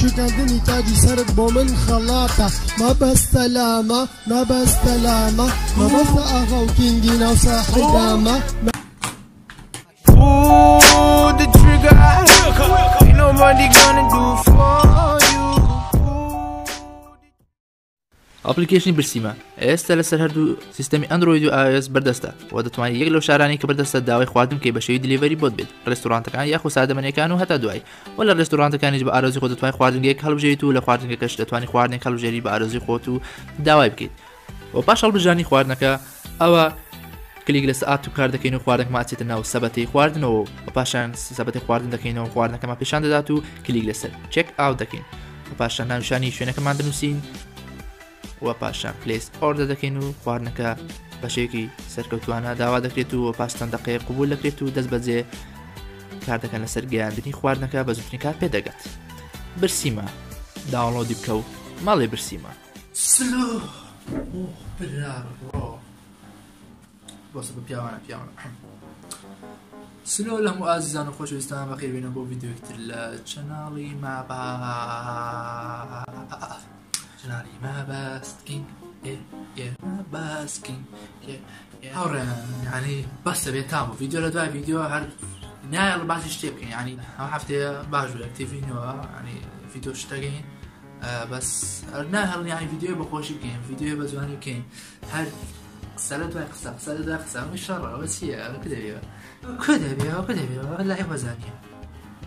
شکاندنی تاجی سرت بۆ من خەڵاتە مەبەستەلامە مەبەستەلامە مەبەستە ئاغا و کینگی ناو ساحەیدامە Pull the trigger, ain't nobody gonna do for you. ئەپلیکیشنی برسیمە ئێستا لەسەر هەردوو سیستەمی ئەندروید و iOS بەردەستە و دەتوانێت یەک لەو شارانی کە بەردەستە داوای خواردن کەی بە شێوی دلیڤەری بۆت بێت ڕێستۆرانتەکان یاخو سادەمەنیەکان و هەتا دوای و لە ڕێستۆرانتەکانیش بە ئارۆزی خۆت دەتوانێت خواردنگەیەک هەڵبژێریت و لە خواردنگەکەش دەتوانێت خواردنێک هەڵبژێری بە ئارۆزی خۆت و داوای بکەیت و پاش هەڵبژانی خواردنەکە ئەوە کلیک لە سەعات و کار دەکەین و خواردنەکەمان چێتە ناو سەبەتەی خواردنەوە و پاشان سەبەتی خواردن دەکەینەوە خواردنەکەمان پیشان دەدات و کلیک لەسەر چێک ئاوت دەکەین و پاشان ناوشانی شوێنەکەمان دەنووسین و پاشان پلیس ئۆردە دەکەین و خواردنەکە بە شێوەیەکی سەرکەوتوانە داوا دەکرێت و پاستان دقەیە قبول دەکرێت و دەست بەجێ کار دەکەن لەسەر گەیاندنی خواردنەکە بە زووترین کار پێ دەگات برسیمە داوڵۆدی بکە و ماڵێ برسیمە سلۆ لە هەموو ئازیزان و خۆشەویستان بەخێر بێنە بۆ ڤیدیۆیەکتر لە چەناڵی مابەستکین مابەستکین هاوڕێن یعنی بەسە بێت تام و ڤیدیۆ لە دوای ڤیدیۆ هەر نایە باسی شتێ بکەین ینی ئەم هەفتەیە باش بوو ئەکتیڤینەوە ینی ڤیدیۆ شتەکەین بەس نا هەڵنیانی ڤیدیۆ بەخۆشی بکەین ڤیدیۆ بە جوانی بکەین هەر قسە لە دوای قسە قسە لە دوای قسە ئەمەی شەڕەوە چییە کە دەبێەوە لای وەزانیە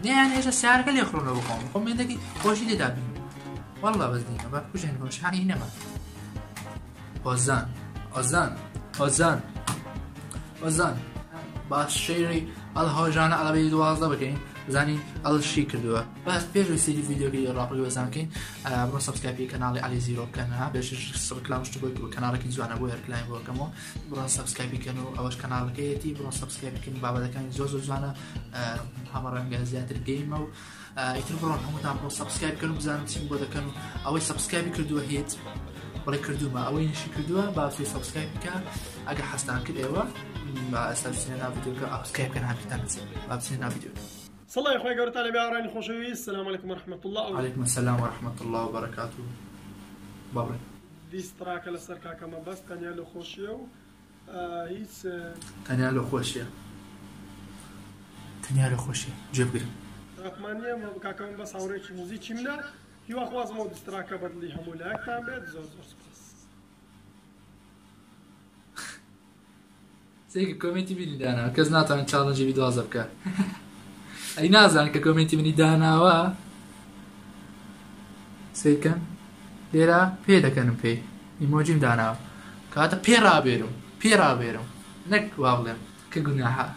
نەیان هێشتا سیارەکە لێ خڕۆنەوە بخۆم خۆم مێندەکی خۆشی لێدا بین والله بەزدینە با بکوژێن خۆشحانی نەما ئۆزان باش شەیری ئەڵ هەوژانە ئەڵەبەی 12 بکەین بزانین ئەڵشی کردووە باس پێش سری ڤیدیۆگەی ڕاپەکەی وەزانکەین بڕۆ سەبسکرایبی کەناڵی عەلی زیرۆ بکەنەوە بێشش ڕکلامشت بۆ کەناڵێکی جوانە بۆ هەرکلاین بۆ بکەمەوە بڕۆ سەبسکرایبی کەن و ئەوەش کەناڵەکەیەتی بڕۆ سەبسکرایب بکەن بابەتەکانی زۆر جوانە هەمە ڕەنگە زیاتر گەیمە و ئیتر بڕۆن هەمووتان بۆ سەبسکرایب کەن و بزانن چیم بۆ دەکەن و ئەوەی سەبسکرایبی کردووە هێت بڵێ کردومە ئەوەی نشی کردووە باسی سەبسکرایب بکە ئەگە حەستان کرد ئێوە ئێستا بچینە ناو ڤیدیۆکە سەبسکرایب بکەن هەرکتان با بچینە ناو ڤیدیۆکە سڵی خۆی گەورەتان لەبێ ئاڕانی خۆشەویست السلام علیکم ورحمة الله وعلیکم السلام ورحمة الله وبركاته بابڕێ دیستراکە لەسەر کاکە مەبەست تەنیا لە خۆشیە و هیچ تەنیا لە خۆشیە گوێ بگرن ڕقمانیە کاکە مەبەست هاوڕێکی موزیکی منە هیوا خوازمەوە دیستراکە بەدڵی هەموو لایەکتان بێت زۆر سپاس سێکە کۆمنتی بینی داناوە کەس ناتوانێت چاڵەنجی ڤیدیۆ بکە ئەی نازان کە کۆمنتی منی داناوە سێکەن لێرە پێ دەکەنم پێی ئیمۆجیم داناوە کاتە پێ ڕابێرم نەک وا بڵێم کە گوناحە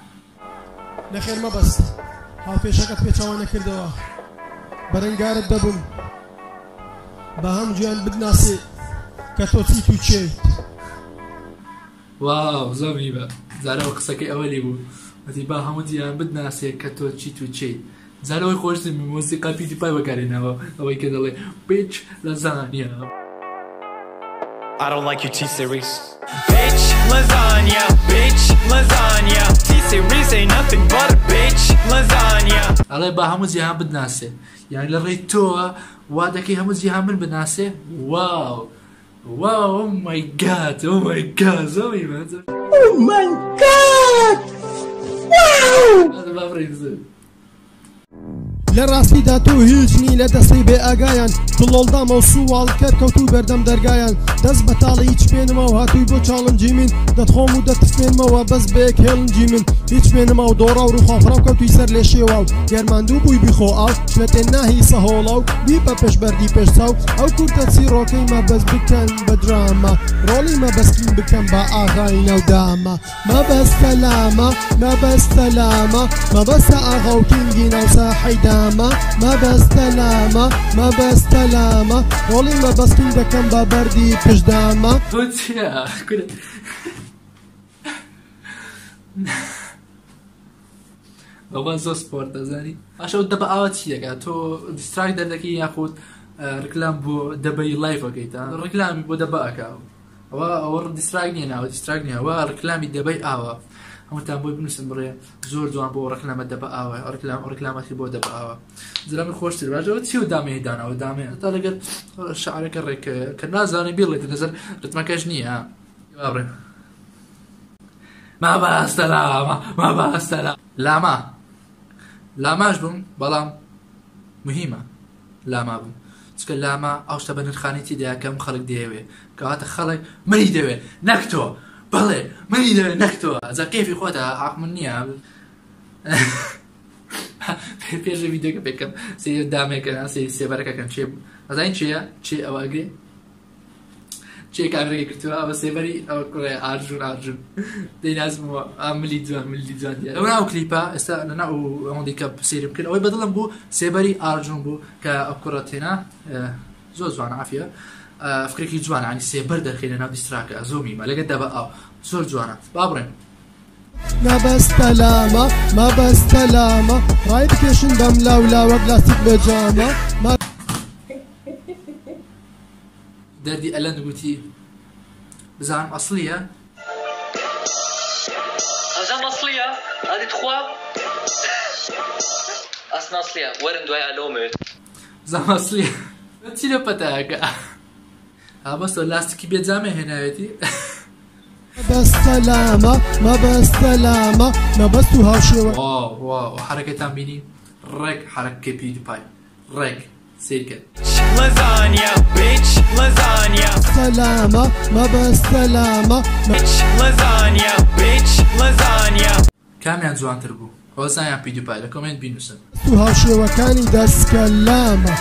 نەخێر مەبەست هاوپێشەکەت پێچەوە نەکردەوە بەرەنگارت دەبم بە هەم گوێیان بتناسێ کە تۆ چیت و چێت واو زۆمی بە زارەوە قسەکەی ئەوە لێ بوو وەتی با هەموو دیان بدناسێ کە تۆ چیت و چێت زارەوەی خۆشتم مۆسیقا پیتیپای بەکارێنەوە ئەوەی کە دەڵێ بیچ لەزانیا I don't like your T-Series. Bitch, lasagna, T-Series ain't nothing but a bitch, lasagna. ئەڵێ با هەموو جیهان بدناسێ یعنی لە ڕێی تۆوە وا دەکەی هەموو جیهان من بناسێ واو oh my god زۆمی بە Oh my God! بابڕێ لە ڕاستیدا تۆ هیچ نی لە دەستی بێ ئاگایان دڵۆڵدامە و سوواڵ کرد کەوتو بەردەم دەرگایان دەست بە تاڵی هیچ پێنمە و هاتووی بۆ چاڵنجی من دەتخۆم و دەتفێنمەوە بەس بەیەک هێڵنجی من هیچ پێنمە و دۆڕە و ڕووخۆفرام کەوتوی سەر لێ شێوا و گەرماندوو بووی بیخۆ ئاو شوێتێن ناهی سەهۆڵە و بی بە پێشبەردی پێشچاو ئەو کوورتە چیرۆکەی مەبەست بکەن بە درامە ڕۆڵی مەبەستین بکەن بە ئاغای نەودامە مەبەستەلامە مەبەستە ئاغا و کینگی ناو ساحەیدامە مەبەستەلامە ڕۆڵی مەبەستین دەکەم بە بەردی پشدامە تۆ چیە بەوە زۆر سپۆرت دەزانی ئاشە دەبە ئاوە چی دەکات تۆ دیستراک دەردەکەی یاخود ڕکلام بۆ دەبەی لایڤەکەیتە ڕکلامی بۆ دەبە ئەکاو ئەوە دیستراک نیە ناوە دیستراک نیە ئەوە ڕکلامی دەبەی ئاوە هەمووتان بۆی بنووسن بڕێ زۆر جوان بۆ ڕکلامە دەبەئاوە ڕکلامەتی بۆ دەبەئاوە جرا من خۆشتر باشەوە چی و دامێدانەوە دامێ تا لەگەر شعرەکە ڕێک کە نازانێ بیڵێت نەزەر ڕتمەکەش نییە بڕێ ما بەستە لاما ما بەستە لاما لاماش بووم بەڵام مهمە لاما بووم چکە لاما ئەو شتە بە نرخانێتی دایکەم خەڵک دەیەوێ کەواتە خەڵک منی دەوێ نەک تۆ بەڵێ منی دەوێ نەک تۆ ئەجا کێفی خۆتە حەق من نییە پێشە ڤیدیۆکە پێکەم سێ دامێکە سێبەرەکەکەن چێ بوو ئەزانین چییە چێ ئەوە ئەگرێ چێ کامێرەکە کردووە ئەوە سێبەری ئەوە کوڕێ ئاژون دەینازمەوە ملی جوان دیارە ئەو ناو کلیپە ئێستا لەناو ئەوەندی کە سێرم کرد ئەوەی بەدڵم بوو سێبەری ئاژون بوو کە ئەو کوڕە تێنا زۆر جوانە عافیە فکرێکی جوانە ینی سێبەر دەرخی لەناو دیستراکە زۆر میمە لەگەر دەبە ئەو زۆر جوانە با بڕێن ما بەستەلامە ما بەستەلامە ڕای بکێشن بەم لاولاوە گلاستیک بێجامە دەردی ئەلەند گوتی بزانم ئەسڵیە ئەزانم ئەسڵیە ئەدی تخوا ئەسن ئەسڵیە وەرن دوای ئەلۆمێت بزانم ئەسڵیە چی لە پەتایەکە ئابەستە لاستیکی بێجامێ هێناوێتی بەستەلامە ما بەستەلامە مەبەست و هاوشێوە واو حرەکەتان بینی ڕێک حرەکەی پیوتیپای ڕێک سیرکە Lasagna, bitch, lasagna. سەلامە ما بەستەلامە Lasagna, bitch, lasagna. کامیان جوانتر بوو ئەوزانیان پیوتیپای لە کۆمنت بینووسن و هاوشێوەکانی دەستکەلامە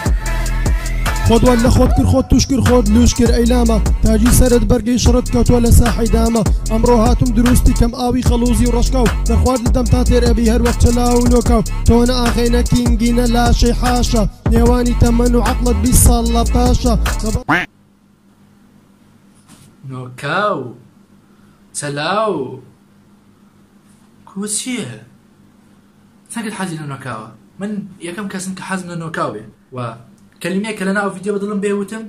خۆت لە خۆت کرد خۆت توش کرد خۆت لوش کرد ئەیلامە تاجی سەرت بەرگەی شڕت کەوتووە لە ساحەی دامە ئەمڕۆ هاتم دروستی کەم ئاوی خەڵوزی و ڕشکە و دەخوارد لەدەم تا تێر ئەبی هەروەک چەلاو و نۆکە و تۆنە ئاخێنە کینگینە لاشەی حاشە نێوانی تەمەن و عەقڵت 20 ساڵ لە پاشە نۆکاو چەلاو کۆ چییە چەندت حەزی لە نۆکاوە من یەکەم کەسم کە حەزم لە نۆکاوێ و کەلیمەیە کە لەناو ڤیدیۆ بەدڵم بێوتم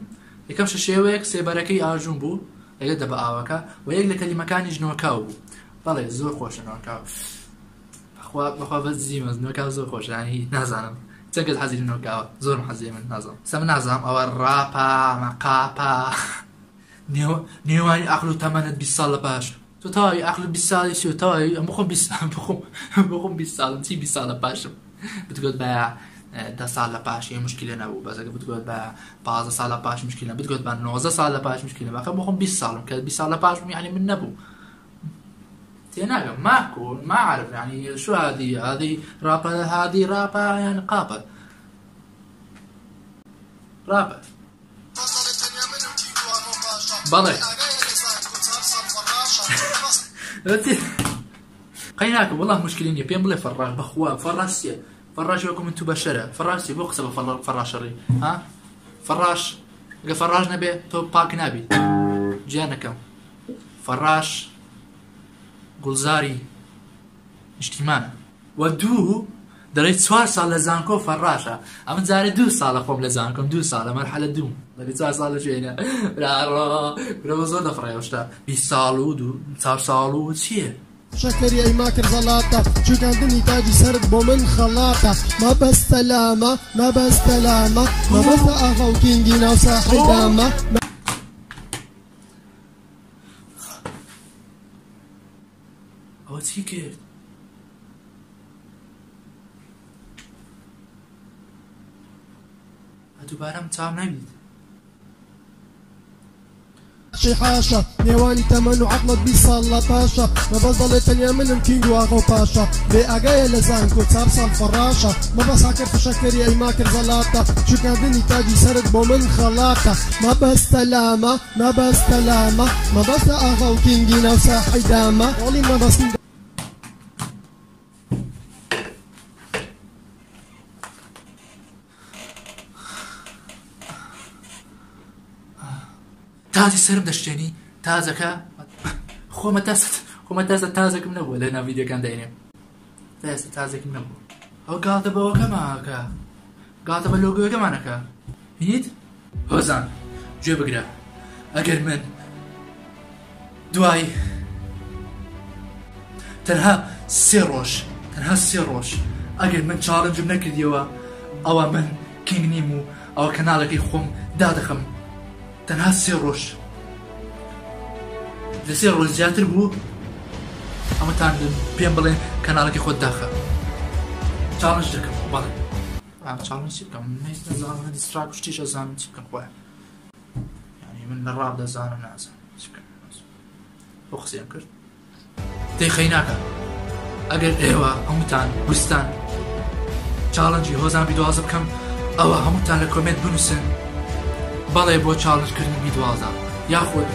یەکەم شەشێوەیەک سێبەرەکەی ئاژوون بوو لەگەر دەبە ئاوەکە و یەک لە کەلیمەکانیش نۆکاو بوو بەڵێ زۆر خۆشە نۆکاو بەخوا بە زیمەز نۆکاو زۆر خۆشە ینی نازانم چەندت حەزی لە نۆکاوە زۆرم حەزی من نازانم سە من نازانم ئەوە ڕاپە مەقاپە نێوانی عەقڵ و تەمەنت 20 ساڵ لە پاش تۆ تاوای عەقڵ 20 ساڵی چی و تاوای بخۆم 20 ساڵم چی 20 ساڵ لە پاشم بتگوت بە 10 ساڵ لە پاش یە مشکلە نەبوو بەس ئەگە بتگوت بە 15 ساڵ لە پاش مشکلە بتگوت بە 19 ساڵ لە پاش مشکلە باخە بخۆم 20 ساڵم کە 20 ساڵ لە پاش یعنی من نەبوو تێناگەم ما أعرف يعني شو هذه رابة هذه رابة يعني قابة رابة بلى قيناكم والله مشكلين يبين بلا فراش بخوا فراسية فراش يكون انتو بشرة فراسي بو قصب فراش ري ها فراش فراش نبي تو باك نبي جانا كم فراش گوڵزاری نیشتیمانە و دوو دەڵێت 4 ساڵ لە زانکۆ فەڕاشە ئەمە جارێ 2 ساڵە خۆم لە زانکۆم 2 ساڵە مەرحەلە دوم دەڵێت 4 ساڵ لە شوێنە برەوە زۆر دەفڕێ شتە 20 ساڵ و 4 ساڵ و چییە شەکەری ئەی ماکرد زەڵاتە چوکاندنی تاجی سرت بۆ من خەڵاتە مەبەستە لامە مەبەستە لامە مەبەستە ئاغا و کینگی ناو ساحەی دامە ئەوە چی کرد دووبارەم چاو نەبیت حاشە نێوانی تەمەن و عەقڵت 20 ساڵ لە پاشە مەبەست دەڵێ تەنیا منم کینگ و ئاغا و پاشە بێ ئاگایە لە زانکۆ 4 ساڵ فەڕاشە مەبەست هاکرد فشەکەری ئەی ماکرد زەڵاتە چوکاندنی تاجی سرت بۆ من خەڵاتە مەبەستە لامە مەبەستە لامە مەبەستە ئاغا و کینگی ناو ساحەی دامە وەڵی مەبەستی تازی سرم دەشتێنی تازەکە خۆمە تازەکەم نەبووە لە ناو ڤیدیۆکان داینێ تازێکم نەبوو ئەو گاتە بەوەکەماکە گاتە بە لۆگۆیەکەمانەکە بینیت هۆزان گوێ بگرە ئەگەر من دوای تەنها سێ ڕۆژ ئەگەر من چاڵنجم نەکردیەوە ئەوە من کینگ نیم و ئەوە کەناڵەکەی خۆم دادەخەم تەنها 3 ڕۆژ لە 3 ڕۆژ زیاتر بوو ئەمەتان پێم بڵێن کەناڵەکەی خۆت داخە چاڵنج دەکەم بەڵێ چاڵنج چی بکەم نەزانم دیستراک و شتیش ئەزانم چی بکەم خۆیان یعنی من لە ڕاب دەزانم نازانم چی بکەم بۆ قسەیم کرد دەیخەی ناکە ئەگەر ئێوە هەمووتان وستان چاڵنجی هۆزان بیدوازە بکەم ئەوە هەمووتان لە کۆمنت بنووسن بەڵێ بۆ چاڵنجکردن بیدوازە یاخود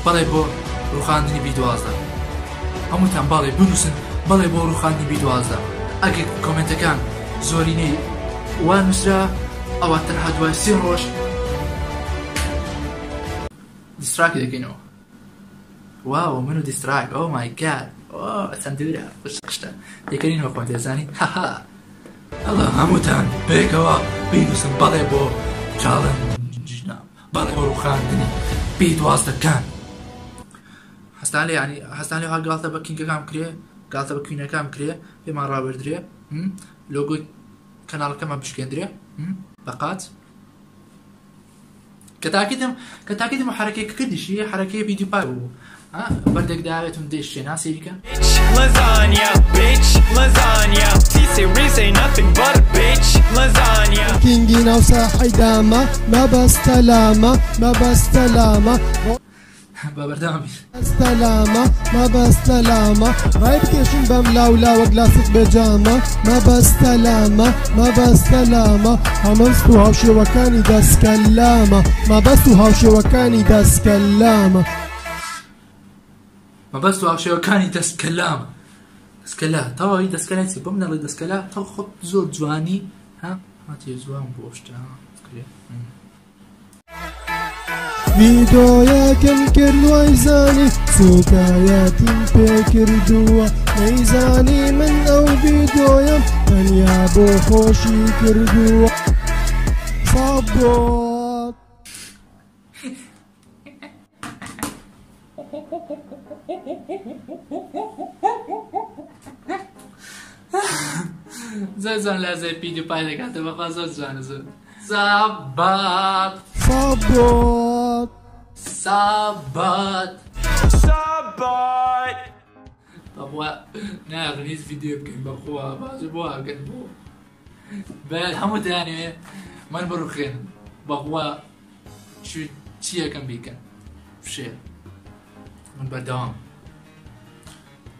بەڵێ بۆ ڕوخاندنی بیدوازە هەمووتان بەڵێ بنووسن بەڵێ بۆ ڕوخاندنی بیدوازە ئەگەر کۆمنتەکان زۆرینەی وان نووسرا ئەوە تەنها دوای 3 ڕۆژ دیستراکی دەکەینەوە واو منو دیستراک ئۆ مای گاد ئەچەند دوورە قشتە دەکەینەوە خۆن دەزانی هاها ئەڵە هەمووتان پێکەوە بینووسن بەڵێ بۆ چاڵنجە بەڵێ بۆ ڕوخاندنی بیدوازەکان هەستان لێ ینی هەستان لێ ها گاڵتە بە کینگەکان کرێ گاڵتە بە کوینەکان کرێ پێمان ڕابردرێ لۆگۆی کەناڵەکەمان بشکێندرێ بەقات کە تاکیدم حرەکەی کردیشی حرەکەی ویدیو پای بوو بەردێک داوێتم دێشتێنا سێریکە lasagna bitch lasagna T-Series ain't nothing but a bitch lasagna كينجي نوسا حيدامة ما بستلامة بەبەردامی ما بستلامة رايب كيشن بملاولا وقلاسك بجامة ما بستلامة همستو هاوشي وكاني دسكلامة ما بستو هاوشي وكاني دسكلامة ما بەست و هاوشێوەکانی دەستکەلا تەواوی دەستکەلاتی بۆ منەڵی دەستکەلا تەو خۆت زۆر جوانی هاتی جوان بۆ شتە فيديوياكم كردو ايزاني سوكاياتين بكردوا ايزاني من او فيديويا من يابو خوشي كردوا صبوت زەزان لازای پیدیو پای دەکاتە بەخوا زۆر جوانە زۆر سابات بەخوا ناغن هیچ ڤیدیۆ بکەین بەخوا بازی بۆ ئاگەن بۆ بەل هەموو دانوێ من بڕوخێن بەخوا چی یەکەم بیکەن فشێ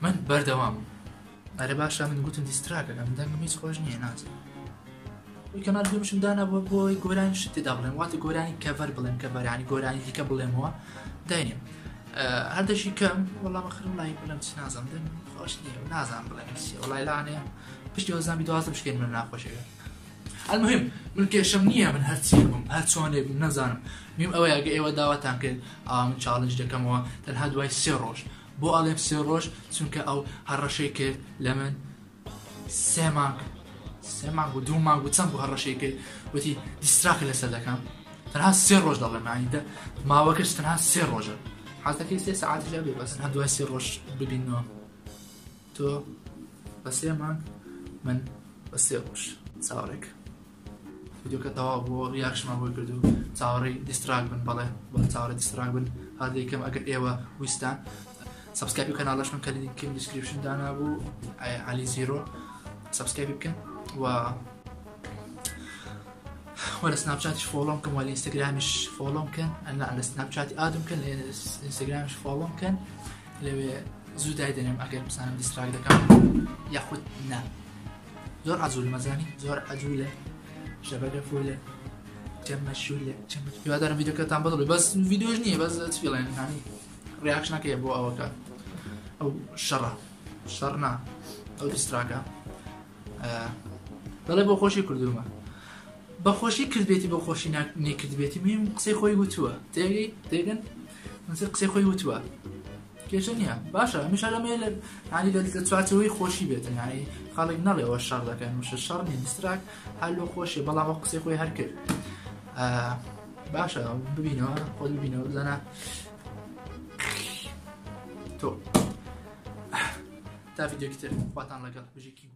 من بەردەوام ئەرە باشە من گوتم دیستراکەکەم دەنگم هیچ خۆش نییە نازم کەنال دومشم دانا بۆی گۆرانی شت تێدا بڵێم واتە گۆرانی کەڤەر بڵێم کەڤەرانی گۆرانی دیکە بڵێمەوە داینێم هەردەشی کەم وەڵام خرم لای بڵێم چی نازم دەم خۆش نییە و نازانم بڵێم چی وەڵای لانێ پشتی هۆزان دوازە بشکێن من ناخۆشەکە المهم من کێشەم نییە من هەرچی بم هەر چۆنێ بم نەزانم میم ئەوەیە ئەگە ئێوە داواتان کرد من چاڵنج دەکەمەوە تەنها دوای 3 ڕۆژ بۆ ئەڵێم 3 ڕۆژ چونکە ئەو هەڕەشەی کرد لە من 3 مانگ و 2 مانگ و چەند بوو هەڕەشەی کرد وتی دیستراکە لەسەر دەکەم تەنها 3 ڕۆژ دەڵێم معنی ماوەکەش تەنها 3 ڕۆژە حەزەکەی 3 ساعات جا بێ بەس دوای 3 ڕۆژ ببینەوە تۆ بە 3 مانگ من بە 3 ڕۆژ چاوەڕێک ویدیۆکە تەواو بۆ ریاکشمان بۆی کردو چاوەڕێی دیستراک بن بەڵێ بە چاوەڕێی دیستراک بن هەردەیکەم ئەگەر ئێوە ویستان سبسکرایب کەناڵەش من کە لینکم دیسکریپشن دانابوو علی زیرۆ سبسکرایب بکەن و لە سناپچاتیش فۆڵۆم بکەن و لە ئینستاگرامیش فۆڵۆم بکەن لە سناپچاتی ئادم بکەن لە ئینستاگرامیش فۆڵۆم بکەن لەوێ زوو دایدەنێم ئەگەر بزانم دیستراک دەکەم یاخود نا زۆر عەجوولە مەزانی زۆر عەجوولە شەبەکە فۆلە جەمەشولە هیوادارم ڤیدیۆکەتان بەدڵێ بەس ڤیدیۆش نییە بەس چ بڵێن ینی ریاکشنەکەیە بۆ ئەوەکە ئەو شەڕ نا ئەو دیستراکە بەڵێ بۆ خۆشی کردومە بەخۆشی کردبێتی بۆ خۆشی نێکردبێتی میم قسەی خۆی وتووە تێگەن منسەر قسەی خۆی وتووە کێشە نییە باشە هەمیشە لەمێ ینی لە چوارچەوەی خۆشی بێتن ینی خەڵک نەڵێەوە شەڕ دەکەن وشە شەڕ نیە دیستراک هەر لۆ خۆشیە بەڵام ئەو قسەی خۆی هەر کرد باشە ببینەوە خۆت ببینەوە بزانە تۆ تا ڤیدیۆ کتر خواتان لەگەڵ بژێکی